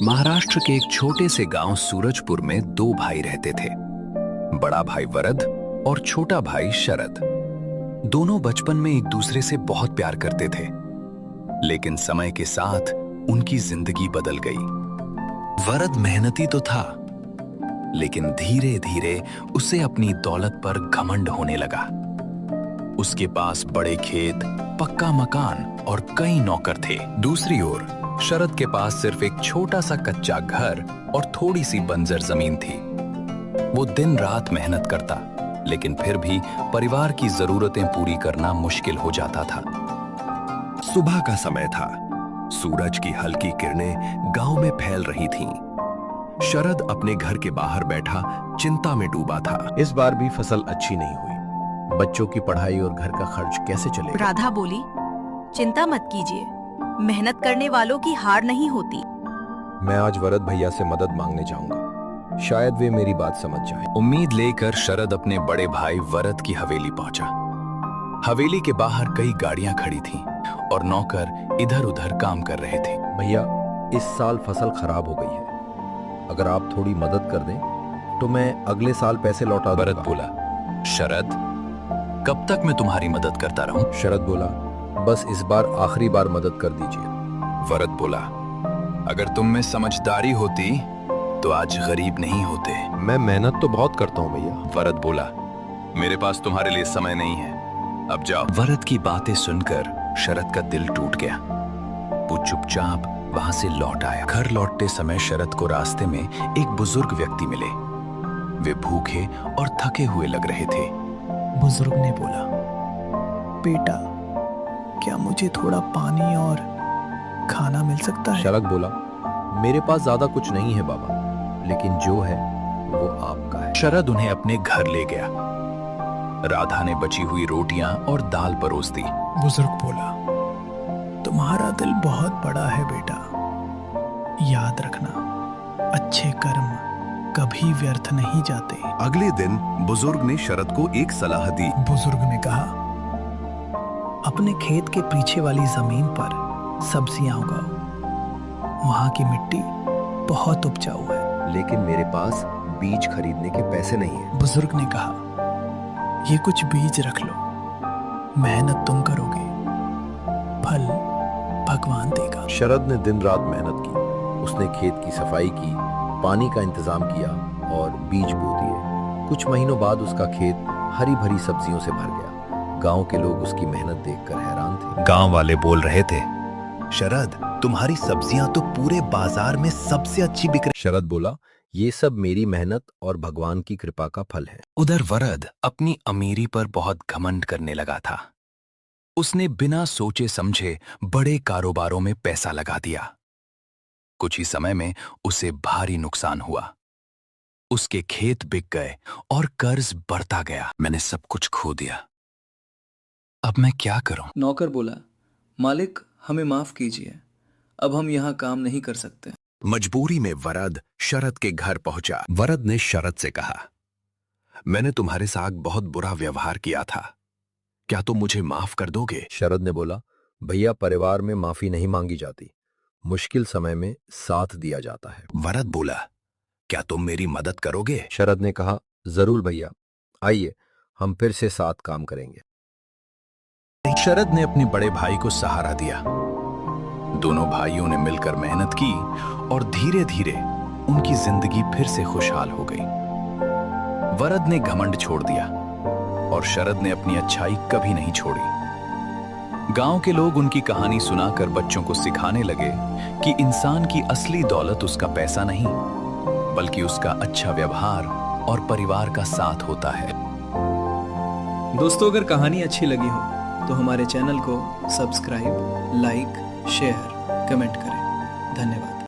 महाराष्ट्र के एक छोटे से गांव सूरजपुर में दो भाई रहते थे। बड़ा भाई वरद और छोटा भाई शरद। दोनों बचपन में एक दूसरे से बहुत प्यार करते थे, लेकिन समय के साथ उनकी जिंदगी बदल गई। वरद मेहनती तो था, लेकिन धीरे धीरे उसे अपनी दौलत पर घमंड होने लगा। उसके पास बड़े खेत, पक्का मकान और कई नौकर थे। दूसरी ओर शरद के पास सिर्फ एक छोटा सा कच्चा घर और थोड़ी सी बंजर जमीन थी। वो दिन रात मेहनत करता, लेकिन फिर भी परिवार की जरूरतें पूरी करना मुश्किल हो जाता था। सुबह का समय था। सूरज की हल्की किरणें गांव में फैल रही थीं। शरद अपने घर के बाहर बैठा चिंता में डूबा था। इस बार भी फसल अच्छी नहीं हुई। बच्चों की पढ़ाई और घर का खर्च कैसे चलेगा? राधा बोली, चिंता मत कीजिए, मेहनत करने वालों की हार नहीं होती। मैं आज वरद भैया से मदद मांगने जाऊंगा, शायद वे मेरी बात समझ जाएं। उम्मीद लेकर शरद अपने बड़े भाई वरद की हवेली पहुंचा। हवेली के बाहर कई गाड़ियां खड़ी थीं और नौकर इधर उधर काम कर रहे थे। भैया, इस साल फसल खराब हो गई है। अगर आप थोड़ी मदद कर दें तो मैं अगले साल पैसे लौटा दूंगा। वरद बोला, शरद, कब तक मैं तुम्हारी मदद करता रहूं? शरद बोला, बस इस बार आखिरी बार मदद कर दीजिए। वरद बोला, अगर तुम में समझदारी होती तो आज गरीब नहीं होते। मैं मेहनत तो बहुत करता हूँ भैया। वरद बोला, मेरे पास तुम्हारे लिए समय नहीं है, अब जाओ। वरद की बातें सुनकर शरद का दिल टूट गया। वो चुपचाप वहां से लौट आया। घर लौटते समय शरद को रास्ते में एक बुजुर्ग व्यक्ति मिले। वे भूखे और थके हुए लग रहे थे। बुजुर्ग ने बोला, बेटा, क्या मुझे थोड़ा पानी और खाना मिल सकता है? शरद बोला, मेरे पास ज्यादा कुछ नहीं है बाबा, लेकिन जो है वो आपका है। शरद उन्हें अपने घर ले गया। राधा ने बची हुई रोटियां और दाल परोस दी। बुजुर्ग बोला, तुम्हारा दिल बहुत बड़ा है बेटा, याद रखना, अच्छे कर्म कभी व्यर्थ नहीं जाते। अगले दिन बुजुर्ग ने शरद को एक सलाह दी। बुजुर्ग ने कहा, अपने खेत के पीछे वाली जमीन पर सब्जियां उगाओ, वहां की मिट्टी बहुत उपजाऊ है। लेकिन मेरे पास बीज खरीदने के पैसे नहीं है। बुजुर्ग ने कहा, ये कुछ बीज रख लो, मेहनत तुम करोगे, फल भगवान देगा। शरद ने दिन रात मेहनत की। उसने खेत की सफाई की, पानी का इंतजाम किया और बीज बो दिए। कुछ महीनों बाद उसका खेत हरी भरी सब्जियों से भर गया। गांव के लोग उसकी मेहनत देखकर हैरान थे। गांव वाले बोल रहे थे, शरद, तुम्हारी सब्जियां तो पूरे बाजार में सबसे अच्छी बिक रही। शरद बोला, ये सब मेरी मेहनत और भगवान की कृपा का फल है। उधर वरद अपनी अमीरी पर बहुत घमंड करने लगा था। उसने बिना सोचे समझे बड़े कारोबारों में पैसा लगा दिया। कुछ ही समय में उसे भारी नुकसान हुआ। उसके खेत बिक गए और कर्ज बढ़ता गया। मैंने सब कुछ खो दिया, अब मैं क्या करूं? नौकर बोला, मालिक, हमें माफ कीजिए, अब हम यहाँ काम नहीं कर सकते। मजबूरी में वरद शरद के घर पहुंचा। वरद ने शरद से कहा, मैंने तुम्हारे साथ बहुत बुरा व्यवहार किया था, क्या तुम मुझे माफ कर दोगे? शरद ने बोला, भैया, परिवार में माफी नहीं मांगी जाती, मुश्किल समय में साथ दिया जाता है। वरद बोला, क्या तुम मेरी मदद करोगे? शरद ने कहा, जरूर भैया, आइए हम फिर से साथ काम करेंगे। शरद ने अपने बड़े भाई को सहारा दिया। दोनों भाइयों ने मिलकर मेहनत की और धीरे धीरे उनकी जिंदगी फिर से खुशहाल हो गई। वरद ने घमंड छोड़ दिया और शरद ने अपनी अच्छाई कभी नहीं छोड़ी। गांव के लोग उनकी कहानी सुनाकर बच्चों को सिखाने लगे कि इंसान की असली दौलत उसका पैसा नहीं, बल्कि उसका अच्छा व्यवहार और परिवार का साथ होता है। दोस्तों, अगर कहानी अच्छी लगी हो तो हमारे चैनल को सब्सक्राइब, लाइक, शेयर, कमेंट करें। धन्यवाद।